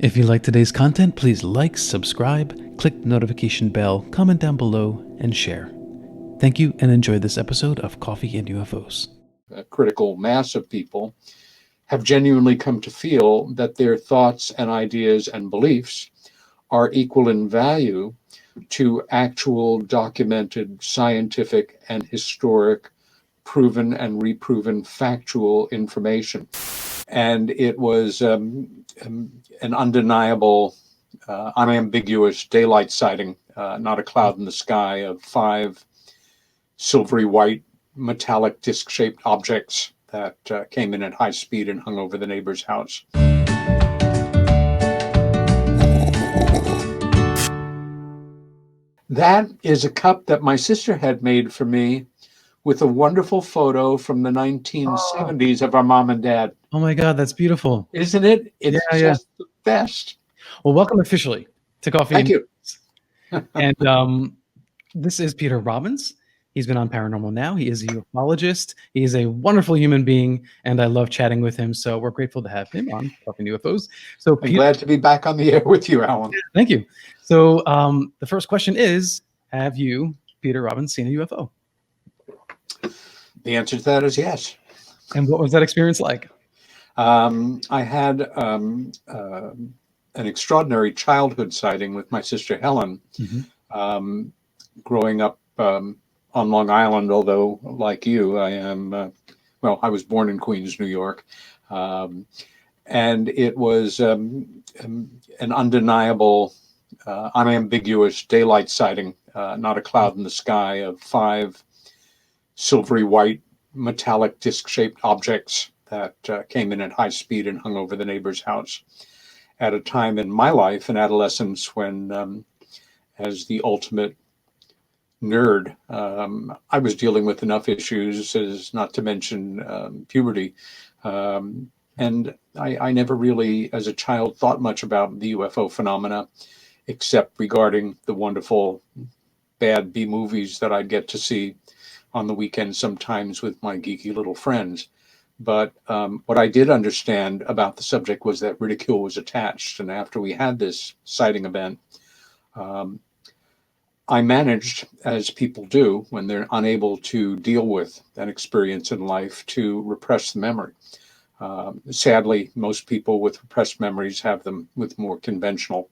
If you like today's content, please like, subscribe, click the notification bell, comment down below, and share. Thank you and enjoy this episode of Coffee and UFOs. A critical mass of people have genuinely come to feel that their thoughts and ideas and beliefs are equal in value to actual documented scientific and historic, proven and reproven factual information. And it was an undeniable, unambiguous daylight sighting, not a cloud in the sky, of 5 silvery white metallic disc-shaped objects that came in at high speed and hung over the neighbor's house. That is a cup that my sister had made for me with a wonderful photo from the 1970s of our mom and dad. Oh my God, that's beautiful. Isn't it? It's just the best. Well, welcome officially to Coffee Thank and you. And this is Peter Robbins. He's been on Paranormal Now. He is a ufologist. He is a wonderful human being, and I love chatting with him. So we're grateful to have him on Coffee and UFOs. So I'm glad to be back on the air with you, Alan. Thank you. So the first question is, have you, Peter Robbins, seen a UFO? The answer to that is yes. And what was that experience like? I had an extraordinary childhood sighting with my sister Helen, growing up on Long Island, although like you, I am, I was born in Queens, New York. And it was an undeniable, unambiguous daylight sighting, not a cloud in the sky, of 5 silvery white metallic disc-shaped objects that came in at high speed and hung over the neighbor's house at a time in my life in adolescence when, as the ultimate nerd, I was dealing with enough issues, as not to mention puberty. And I never really, as a child, thought much about the UFO phenomena, except regarding the wonderful bad B movies that I'd get to see on the weekend sometimes with my geeky little friends. But what I did understand about the subject was that ridicule was attached. And after we had this sighting event, I managed, as people do when they're unable to deal with an experience in life, to repress the memory. Sadly, most people with repressed memories have them with more conventional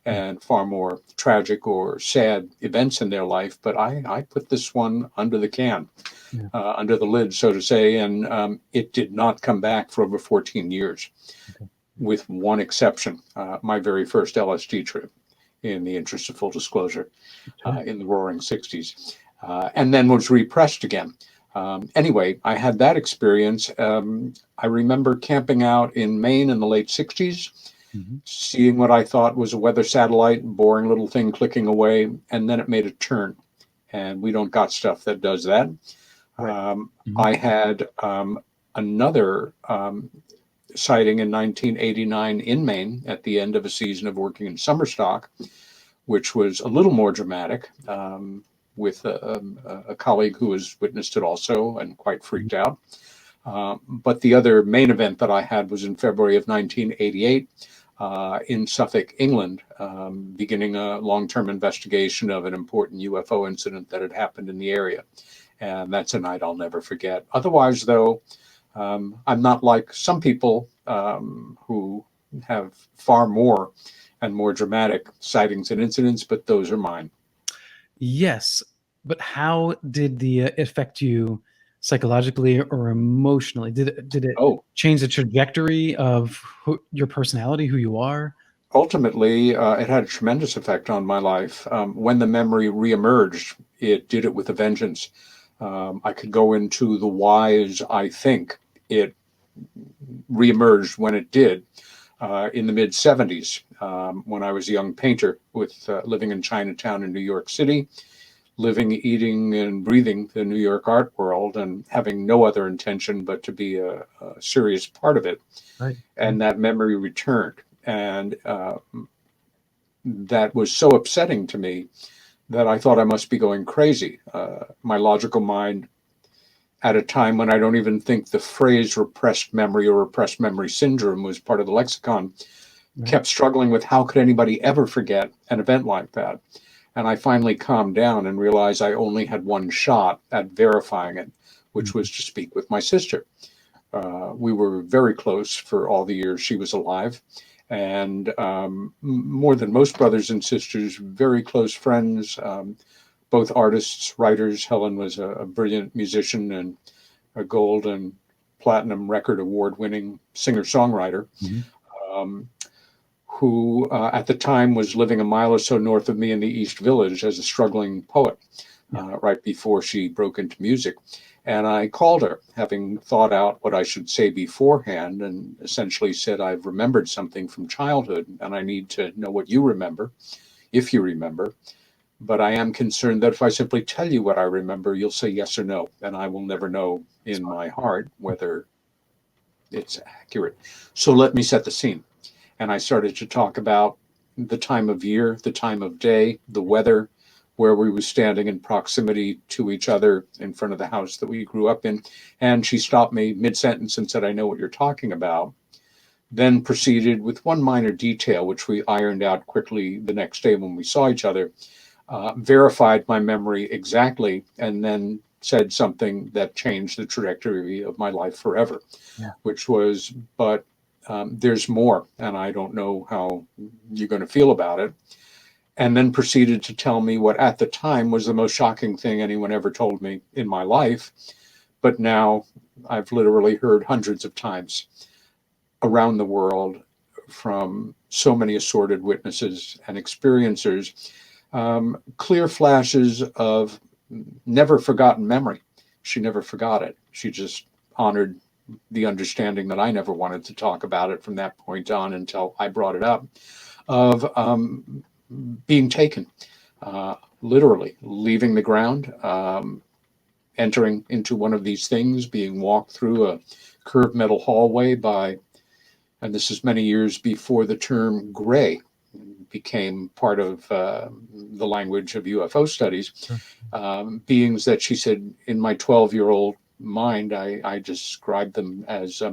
and far more tragic or sad events in their life. But I put this one under the can, under the lid, so to say, and it did not come back for over 14 years, with one exception, my very first LSD trip, in the interest of full disclosure, in the roaring 60s, and then was repressed again. Anyway, I had that experience. I remember camping out in Maine in the late 60s, seeing what I thought was a weather satellite, boring little thing clicking away, and then it made a turn. And we don't got stuff that does that. I had another sighting in 1989 in Maine at the end of a season of working in summer stock, which was a little more dramatic, with a colleague who has witnessed it also and quite freaked out. But the other main event that I had was in February of 1988 in Suffolk, England, beginning a long-term investigation of an important UFO incident that had happened in the area. And that's a night I'll never forget. Otherwise, though, I'm not like some people who have far more and more dramatic sightings and incidents, but those are mine. Yes, but how did it affect you psychologically or emotionally? Did it change the trajectory of your personality, who you are? Ultimately, it had a tremendous effect on my life. When the memory reemerged, it did it with a vengeance. I could go into the whys. I think it reemerged when it did in the mid-70s, when I was a young painter with living in Chinatown in New York City, living, eating, and breathing the New York art world, and having no other intention but to be a serious part of it. And that memory returned. And that was so upsetting to me that I thought I must be going crazy. My logical mind, at a time when I don't even think the phrase repressed memory or repressed memory syndrome was part of the lexicon, kept struggling with how could anybody ever forget an event like that. And I finally calmed down and realized I only had one shot at verifying it, which was to speak with my sister. We were very close for all the years she was alive, and more than most brothers and sisters, very close friends, both artists, writers. Helen was a brilliant musician and a gold and platinum record award-winning singer-songwriter. Who at the time was living a mile or so north of me in the East Village as a struggling poet, right before she broke into music. And I called her, having thought out what I should say beforehand, and essentially said, I've remembered something from childhood, and I need to know what you remember, if you remember. But I am concerned that if I simply tell you what I remember, you'll say yes or no, and I will never know in my heart whether it's accurate. So let me set the scene. And I started to talk about the time of year, the time of day, the weather, where we were standing in proximity to each other in front of the house that we grew up in. And she stopped me mid-sentence and said, I know what you're talking about. Then proceeded with one minor detail, which we ironed out quickly the next day when we saw each other, verified my memory exactly, and then said something that changed the trajectory of my life forever, which was, but there's more, and I don't know how you're going to feel about it. And then proceeded to tell me what at the time was the most shocking thing anyone ever told me in my life. But now I've literally heard hundreds of times around the world from so many assorted witnesses and experiencers, clear flashes of never forgotten memory. She never forgot it. She just honored the understanding that I never wanted to talk about it from that point on until I brought it up, of being taken, literally leaving the ground, entering into one of these things, being walked through a curved metal hallway by, and this is many years before the term gray became part of the language of UFO studies, beings that she said in my 12-year-old mind, I described them as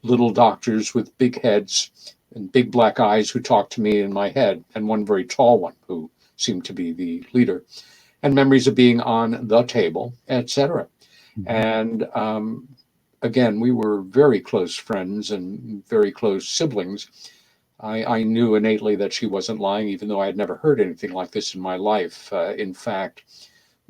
little doctors with big heads and big black eyes who talked to me in my head, and one very tall one who seemed to be the leader, and memories of being on the table, etc. And again, we were very close friends and very close siblings. I knew innately that she wasn't lying, even though I had never heard anything like this in my life. In fact,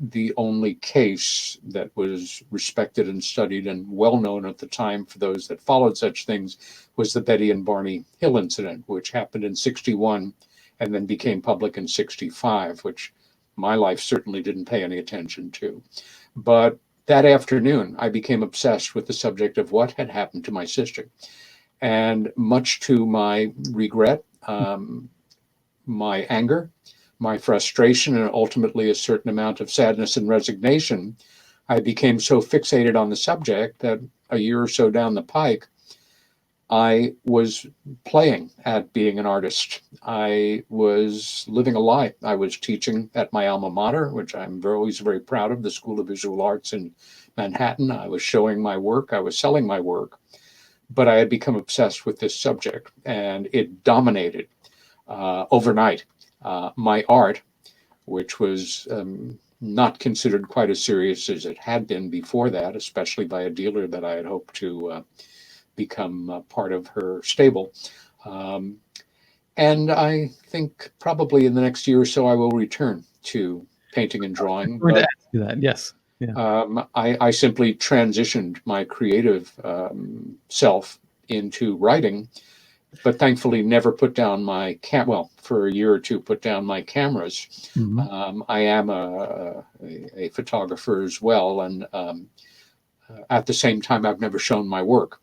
the only case that was respected and studied and well known at the time for those that followed such things was the Betty and Barney Hill incident, which happened in '61 and then became public in '65, which my life certainly didn't pay any attention to. But that afternoon, I became obsessed with the subject of what had happened to my sister. And much to my regret, my anger, my frustration, and ultimately a certain amount of sadness and resignation, I became so fixated on the subject that a year or so down the pike, I was playing at being an artist. I was living a lie. I was teaching at my alma mater, which I'm always very proud of, the School of Visual Arts in Manhattan. I was showing my work. I was selling my work. But I had become obsessed with this subject, and it dominated overnight my art, which was not considered quite as serious as it had been before that, especially by a dealer that I had hoped to become part of her stable. And I think probably in the next year or so, I will return to painting and drawing. I'm going to ask you that, yes. Yeah. I simply transitioned my creative self into writing, but thankfully never put down my for a year or two, put down my cameras. I am a photographer as well, and at the same time, I've never shown my work.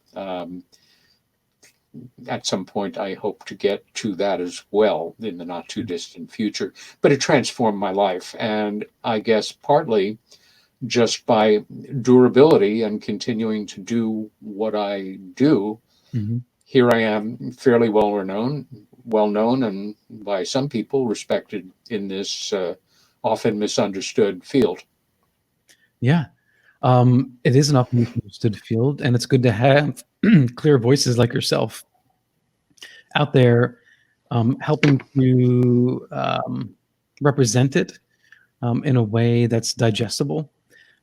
At some point, I hope to get to that as well in the not too distant future. But it transformed my life, and I guess partly just by durability and continuing to do what I do, here I am, fairly well known, and by some people respected in this often misunderstood field. Yeah. It is an often misunderstood field, and it's good to have clear voices like yourself out there helping to represent it in a way that's digestible.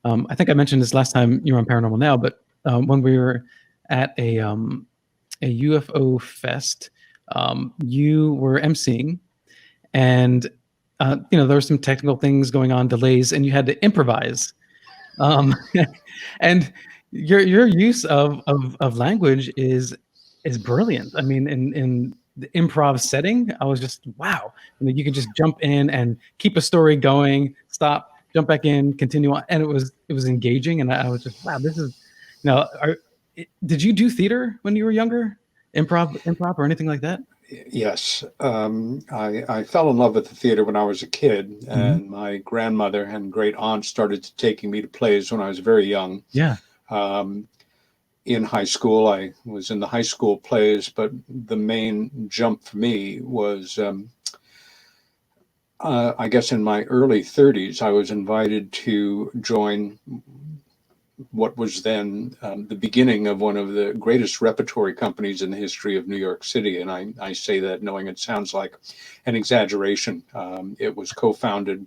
I think I mentioned this last time you were on Paranormal Now, but when we were at a UFO fest, you were emceeing, and there were some technical things going on, delays, and you had to improvise. And your use of language is brilliant. I mean, in the improv setting, I was just wow. You can just jump in and keep a story going, stop, jump back in, continue on, and it was engaging. And I was just wow, this is did you do theater when you were younger? Improv or anything like that? Yes. I fell in love with the theater when I was a kid, and my grandmother and great aunt started taking me to plays when I was very young. Yeah. In high school, I was in the high school plays, but the main jump for me was, I guess in my early 30s, I was invited to join what was then the beginning of one of the greatest repertory companies in the history of New York City. And I say that knowing it sounds like an exaggeration. It was co-founded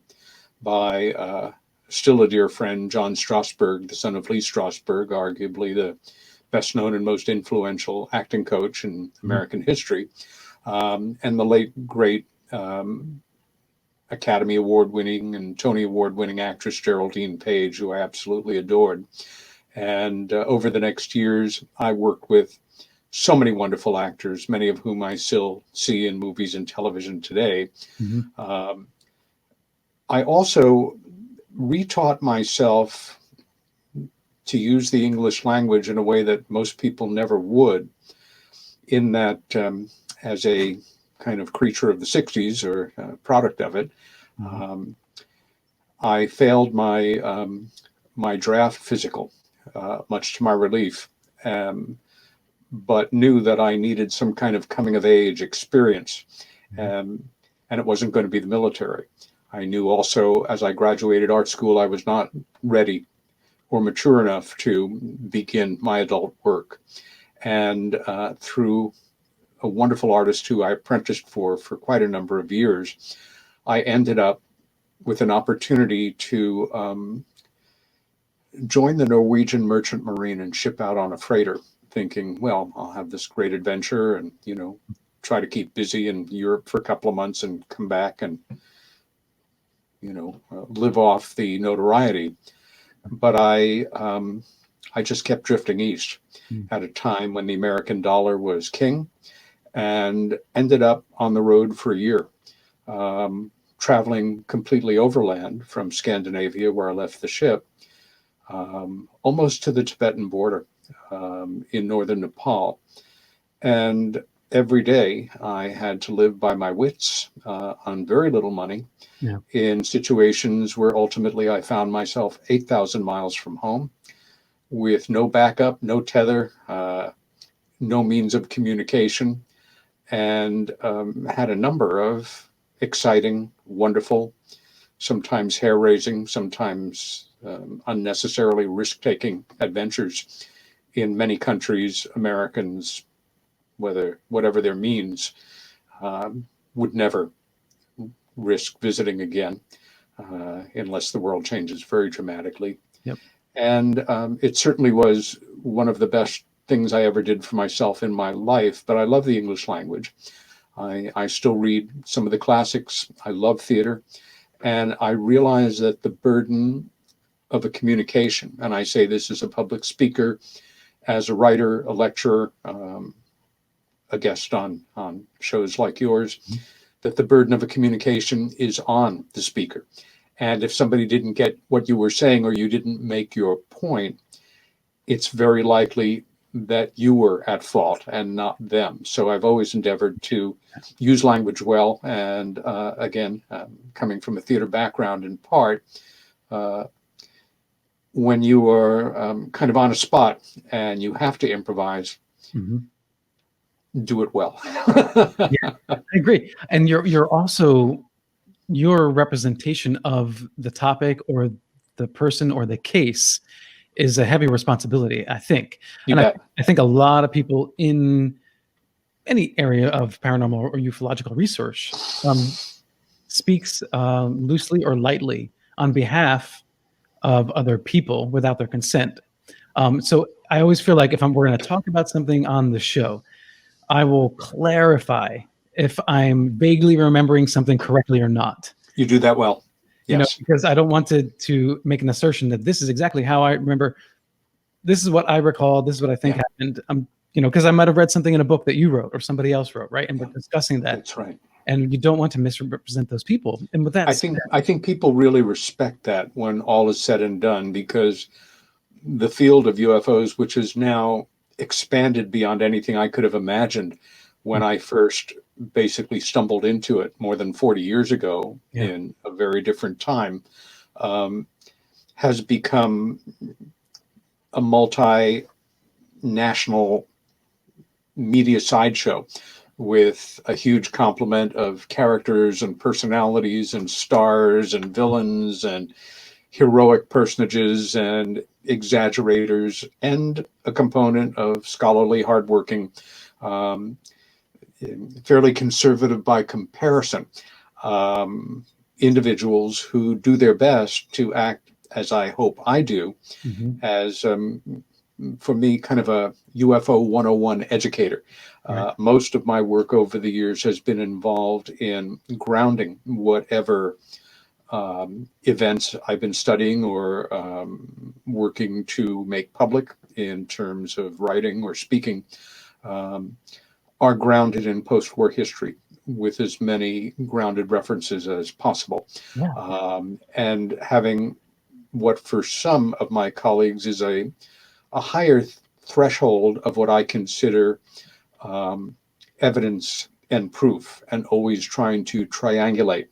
by still a dear friend, John Strasberg, the son of Lee Strasberg, arguably the best known and most influential acting coach in American history, and the late, great Academy Award winning and Tony Award winning actress Geraldine Page, who I absolutely adored. And over the next years, I worked with so many wonderful actors, many of whom I still see in movies and television today. I also retaught myself to use the English language in a way that most people never would, in that as a kind of creature of the 60s or product of it, I failed my my draft physical, much to my relief, but knew that I needed some kind of coming of age experience, and it wasn't going to be the military. I knew also as I graduated art school, I was not ready or mature enough to begin my adult work. And through a wonderful artist who I apprenticed for quite a number of years, I ended up with an opportunity to join the Norwegian Merchant Marine and ship out on a freighter, thinking, well, I'll have this great adventure and, try to keep busy in Europe for a couple of months and come back and, live off the notoriety. But I just kept drifting east at a time when the American dollar was king, and ended up on the road for a year, traveling completely overland from Scandinavia, where I left the ship, almost to the Tibetan border in northern Nepal. And every day I had to live by my wits on very little money, in situations where ultimately I found myself 8,000 miles from home with no backup, no tether, no means of communication, and had a number of exciting, wonderful, sometimes hair-raising, sometimes unnecessarily risk-taking adventures in many countries. Americans, whatever their means, would never risk visiting again unless the world changes very dramatically. And it certainly was one of the best things I ever did for myself in my life. But I love the English language. I still read some of the classics. I love theater. And I realize that the burden of a communication, and I say this as a public speaker, as a writer, a lecturer, a guest on shows like yours, that the burden of a communication is on the speaker. And if somebody didn't get what you were saying, or you didn't make your point, it's very likely that you were at fault and not them. So I've always endeavored to use language well. And again, coming from a theater background in part, when you are kind of on a spot and you have to improvise, do it well. Yeah, I agree. And you're also, your representation of the topic or the person or the case is a heavy responsibility, I think. You and bet. I think a lot of people in any area of paranormal or ufological research speaks loosely or lightly on behalf of other people without their consent. So I always feel like if we're going to talk about something on the show, I will clarify if I'm vaguely remembering something correctly or not. You do that well. Yes. Because I don't want to make an assertion that this is exactly how I remember. This is what I recall. This is what I think happened. Because I might have read something in a book that you wrote or somebody else wrote, right? And we're discussing that. That's right. And you don't want to misrepresent those people. And with that, I think people really respect that when all is said and done, because the field of UFOs, which is now expanded beyond anything I could have imagined when I first basically stumbled into it more than 40 years ago in a very different time, has become a multinational media sideshow with a huge complement of characters and personalities and stars and villains and heroic personages and exaggerators, and a component of scholarly, hardworking, fairly conservative by comparison, individuals who do their best to act, as I hope I do, as, for me, kind of a UFO 101 educator. Most of my work over the years has been involved in grounding whatever events I've been studying or working to make public in terms of writing or speaking, are grounded in post-war history with as many grounded references as possible. And having what for some of my colleagues is a higher threshold of what I consider evidence and proof, and always trying to triangulate.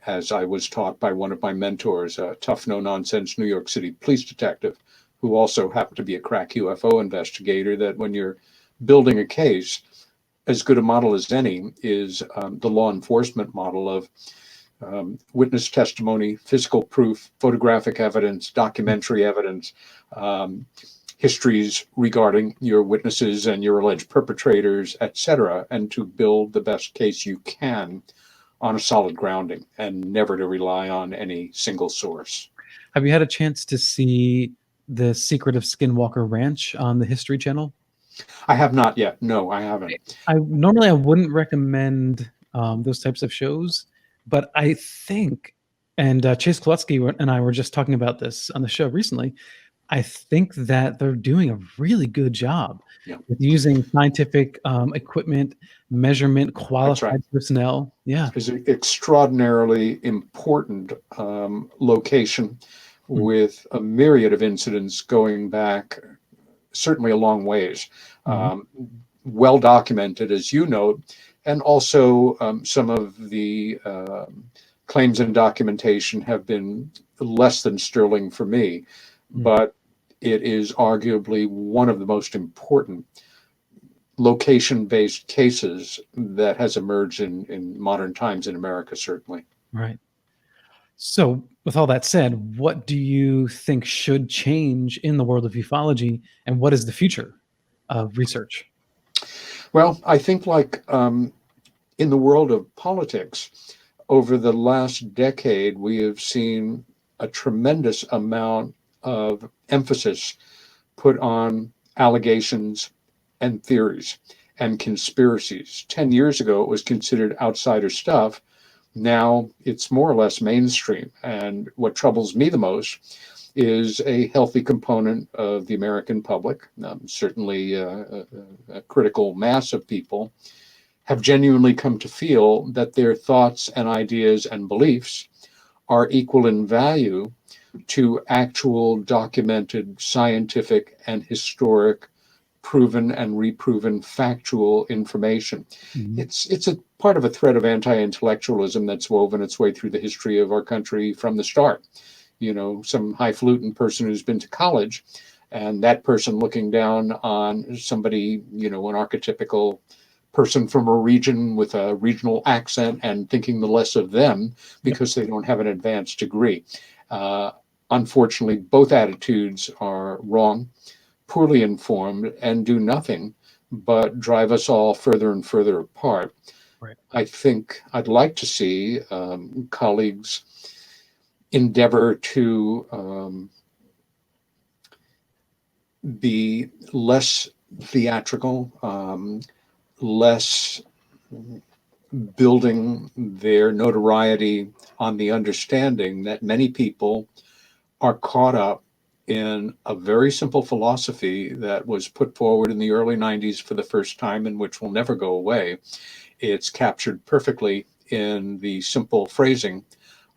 As I was taught by one of my mentors, a tough, no-nonsense New York City police detective, who also happened to be a crack UFO investigator, that when you're building a case, as good a model as any is the law enforcement model of witness testimony, physical proof, photographic evidence, documentary evidence, histories regarding your witnesses and your alleged perpetrators, etc., and to build the best case you can on a solid grounding, and never to rely on any single source. Have you had a chance to see The Secret of Skinwalker Ranch on the History Channel? I have not yet. No, I haven't. Normally I wouldn't recommend those types of shows, but I think, and Chase Klutsky and I were just talking about this on the show recently, I think that they're doing a really good job with using scientific equipment, measurement, qualified personnel. It's an extraordinarily important location with a myriad of incidents going back certainly a long ways. Well documented, as you know, and also some of the claims and documentation have been less than sterling for me, but it is arguably one of the most important location-based cases that has emerged in modern times in America, certainly. Right. So with all that said, what do you think should change in the world of ufology, and what is the future of research? Well, I think like in the world of politics, over the last decade, we have seen a tremendous amount of emphasis put on allegations and theories and conspiracies. 10 years ago, it was considered outsider stuff. Now it's more or less mainstream. And what troubles me the most is a healthy component of the American public, certainly a critical mass of people, have genuinely come to feel that their thoughts and ideas and beliefs are equal in value to actual documented scientific and historic, proven and reproven factual information. It's a part of a thread of anti-intellectualism that's woven its way through the history of our country from the start. You know, some highfalutin person who's been to college, and that person looking down on somebody, you know, an archetypical person from a region with a regional accent, and thinking the less of them because they don't have an advanced degree. Unfortunately, both attitudes are wrong, poorly informed, and do nothing but drive us all further and further apart. Right. I think I'd like to see colleagues endeavor to be less theatrical, less building their notoriety on the understanding that many people are caught up in a very simple philosophy that was put forward in the early 90s for the first time and which will never go away. It's captured perfectly in the simple phrasing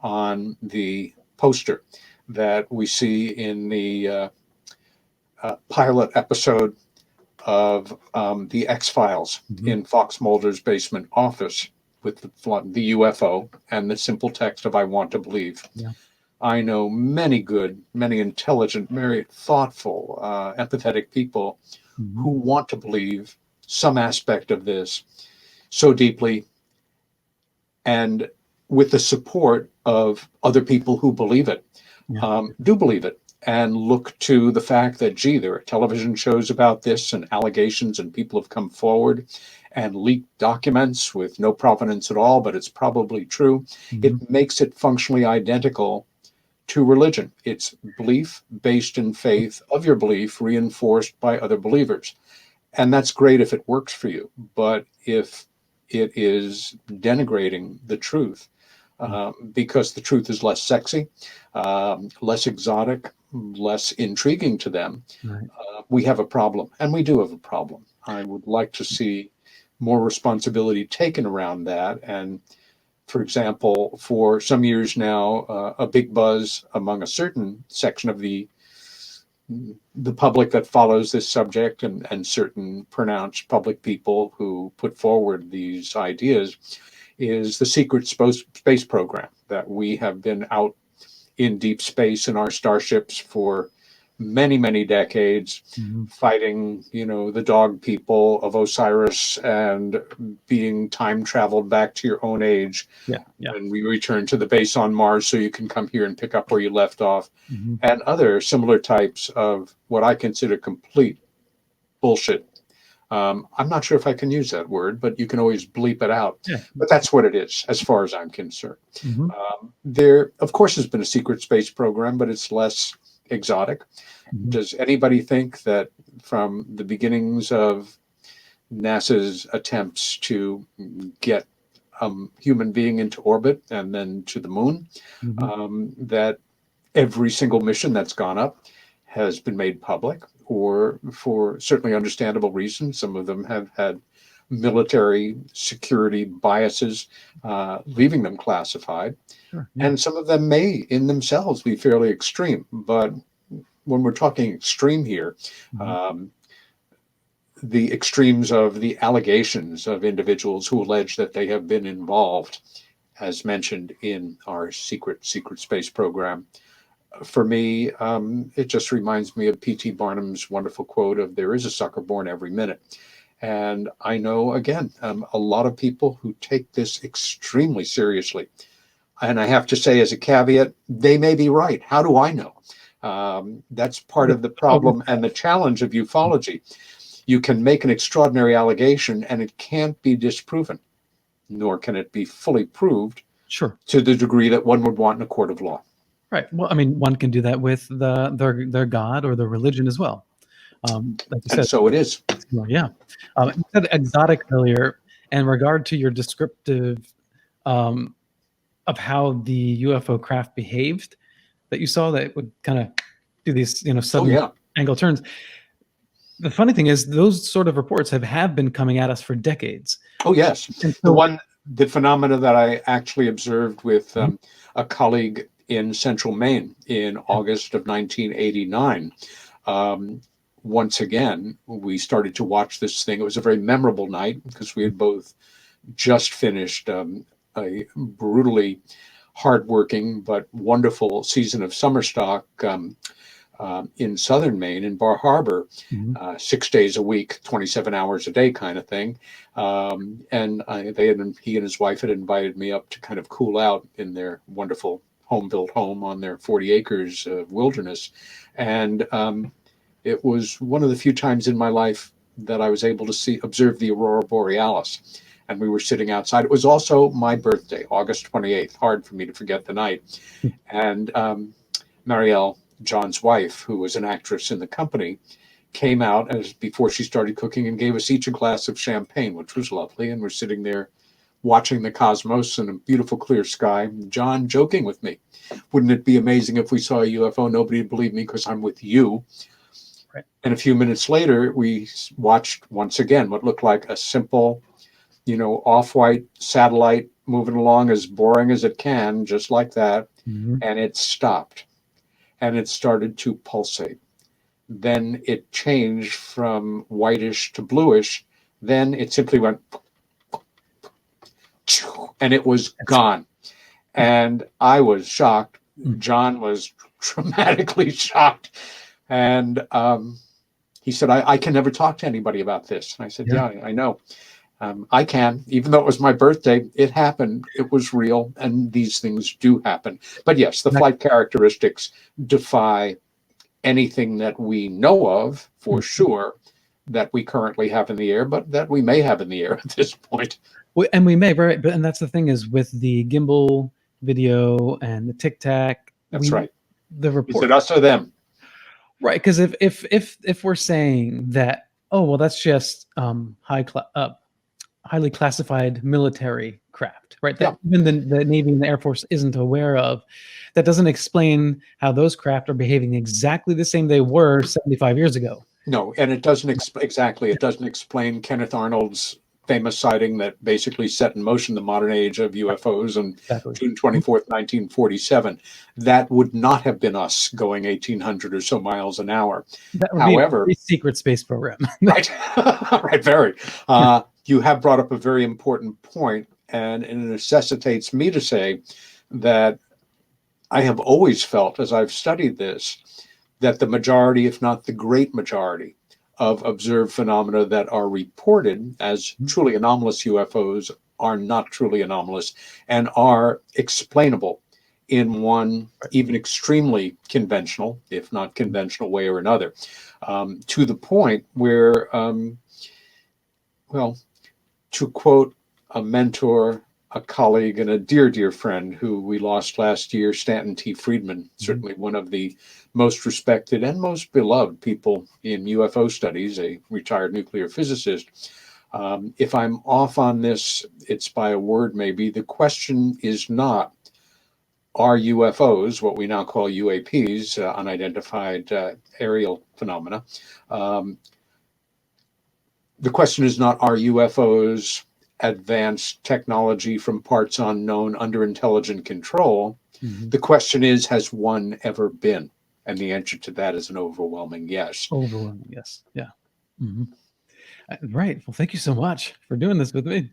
on the poster that we see in the pilot episode of the X-Files in Fox Mulder's basement office with the UFO and the simple text of "I want to believe." Yeah. I know many good, many intelligent, very thoughtful, empathetic people who want to believe some aspect of this so deeply, and with the support of other people who believe it, do believe it, and look to the fact that, gee, there are television shows about this and allegations, and people have come forward and leaked documents with no provenance at all, but it's probably true. It makes it functionally identical to religion. It's belief based in faith of your belief, reinforced by other believers. And that's great if it works for you. But if it is denigrating the truth, because the truth is less sexy, less exotic, less intriguing to them, we have a problem. And we do have a problem. I would like to see more responsibility taken around that. And for example, for some years now, a big buzz among a certain section of the public that follows this subject, and certain pronounced public people who put forward these ideas, is the secret space program, that we have been out in deep space in our starships for many, many decades, fighting, the dog people of Osiris and being time traveled back to your own age. And we return to the base on Mars so you can come here and pick up where you left off, and other similar types of what I consider complete bullshit. I'm not sure if I can use that word, but you can always bleep it out. But that's what it is, as far as I'm concerned. There, of course, has been a secret space program, but it's less exotic. Does anybody think that from the beginnings of NASA's attempts to get a human being into orbit and then to the moon, that every single mission that's gone up has been made public, or for certainly understandable reasons? Some of them have had military security biases, leaving them classified. And some of them may in themselves be fairly extreme. But when we're talking extreme here, the extremes of the allegations of individuals who allege that they have been involved, as mentioned in our secret space program, for me, it just reminds me of P.T. Barnum's wonderful quote of "There is a sucker born every minute." And I know, again, a lot of people who take this extremely seriously. And I have to say, as a caveat, they may be right. How do I know? That's part of the problem and the challenge of ufology. You can make an extraordinary allegation and it can't be disproven, nor can it be fully proved to the degree that one would want in a court of law. Right. Well, I mean, one can do that with their God or their religion as well. Like you said, and so it is. Yeah. You said exotic earlier, in regard to your descriptive of how the UFO craft behaved that you saw, that would kind of do these, sudden angle turns. The funny thing is, those sort of reports have been coming at us for decades. Oh, yes. The phenomena that I actually observed with a colleague in central Maine in August of 1989. Once again, we started to watch this thing. It was a very memorable night because we had both just finished a brutally hardworking but wonderful season of summer stock in southern Maine, in Bar Harbor, 6 days a week, 27 hours a day kind of thing. And he and his wife had invited me up to kind of cool out in their wonderful home-built home on their 40 acres of wilderness. And it was one of the few times in my life that I was able to observe the aurora borealis. And we were sitting outside. It was also my birthday, August 28th. Hard for me to forget the night. And Marielle, John's wife, who was an actress in the company, came out before she started cooking and gave us each a glass of champagne, which was lovely. And we're sitting there watching the cosmos in a beautiful clear sky. John joking with me, wouldn't it be amazing if we saw a UFO? Nobody would believe me because I'm with you. Right. And a few minutes later, we watched once again what looked like a simple, off-white satellite moving along as boring as it can, just like that. Mm-hmm. And it stopped and it started to pulsate. Then it changed from whitish to bluish. Then it simply went, and it was gone. And I was shocked. John was dramatically shocked. And he said, I can never talk to anybody about this. And I said, yeah, I know. I can, even though it was my birthday, it happened. It was real. And these things do happen. But yes, the flight characteristics defy anything that we know of for sure that we currently have in the air, but that we may have in the air at this point. And we may, right? But and that's the thing is with the gimbal video and the Tic Tac. That's right. The report. Is it us or them? Right, because if we're saying that, oh well, that's just highly classified military craft, right? That even the Navy and the Air Force isn't aware of. That doesn't explain how those craft are behaving exactly the same they were 75 years ago. No, and it doesn't exactly. It doesn't explain Kenneth Arnold's famous sighting that basically set in motion the modern age of UFOs on June 24th, 1947. That would not have been us going 1,800 or so miles an hour. That would However, be a secret space program. Right, right, very. You have brought up a very important point, and it necessitates me to say that I have always felt, as I've studied this, that the majority, if not the great majority, of observed phenomena that are reported as truly anomalous UFOs are not truly anomalous and are explainable in one even extremely conventional, if not conventional way or another, to the point where, well, to quote a mentor, a colleague, and a dear, dear friend who we lost last year, Stanton T. Friedman, certainly one of the most respected and most beloved people in UFO studies, a retired nuclear physicist. If I'm off on this, it's by a word maybe. The question is not, are UFOs, what we now call UAPs, unidentified aerial phenomena, the question is not, are UFOs advanced technology from parts unknown under intelligent control? The question is, has one ever been? And the answer to that is an overwhelming yes. Overwhelming yes. Yeah. Right. Well, thank you so much for doing this with me.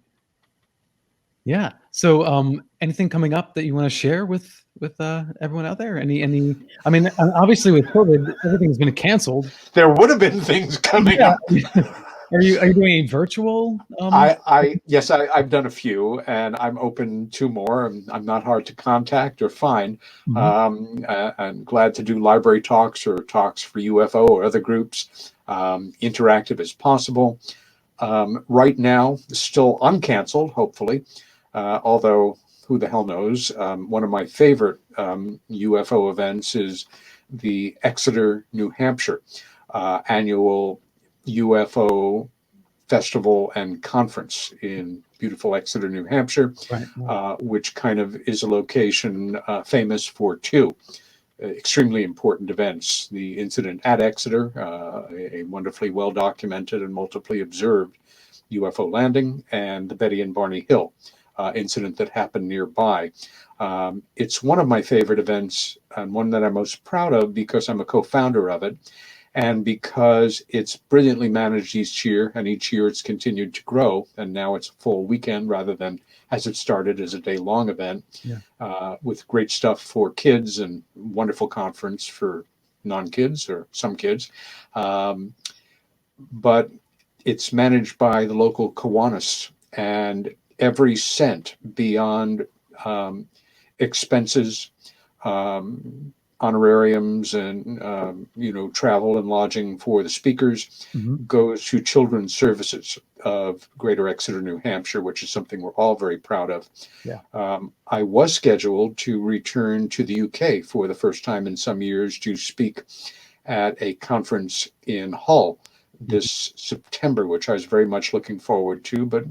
Yeah. So, anything coming up that you want to share with everyone out there? Any? I mean, obviously with COVID, everything's been canceled. There would have been things coming up. Are you doing a virtual? Yes, I've done a few, and I'm open to more. I'm not hard to contact or find. I'm glad to do library talks or talks for UFO or other groups, interactive as possible. Right now, still uncanceled, hopefully, although who the hell knows. One of my favorite UFO events is the Exeter, New Hampshire annual UFO festival and conference in beautiful Exeter, New Hampshire, which kind of is a location famous for two extremely important events. The incident at Exeter, a wonderfully well-documented and multiply observed UFO landing, and the Betty and Barney Hill incident that happened nearby. It's one of my favorite events and one that I'm most proud of because I'm a co-founder of it. And because it's brilliantly managed each year, and each year it's continued to grow, and now it's a full weekend rather than as it started as a day-long event, with great stuff for kids and wonderful conference for non-kids or some kids. But it's managed by the local Kiwanis, and every cent beyond expenses, honorariums and travel and lodging for the speakers goes to Children's Services of Greater Exeter, New Hampshire, which is something we're all very proud of. Yeah. I was scheduled to return to the UK for the first time in some years to speak at a conference in Hull this September, which I was very much looking forward to, but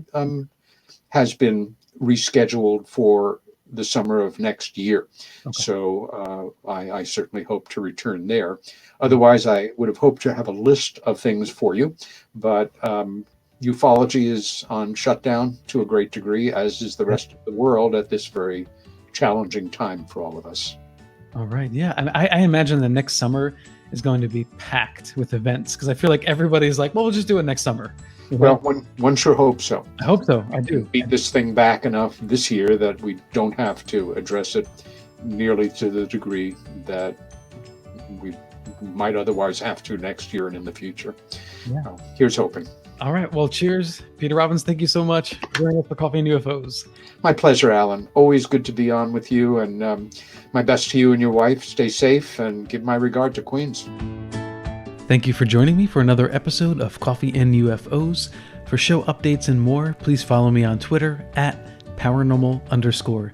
has been rescheduled for the summer of next year. Okay. So I certainly hope to return there. Otherwise, I would have hoped to have a list of things for you, but ufology is on shutdown to a great degree, as is the rest of the world at this very challenging time for all of us. All right. Yeah. And I imagine the next summer is going to be packed with events, because I feel like everybody's like, well, we'll just do it next summer. Well, one sure hopes so. I hope so. I do. Beat this thing back enough this year that we don't have to address it nearly to the degree that we might otherwise have to next year and in the future. Yeah. Here's hoping. All right. Well, cheers. Peter Robbins, thank you so much for joining us for Coffee and UFOs. My pleasure, Alan. Always good to be on with you, and my best to you and your wife. Stay safe and give my regard to Queens. Thank you for joining me for another episode of Coffee and UFOs. For show updates and more, please follow me on Twitter at paranormal_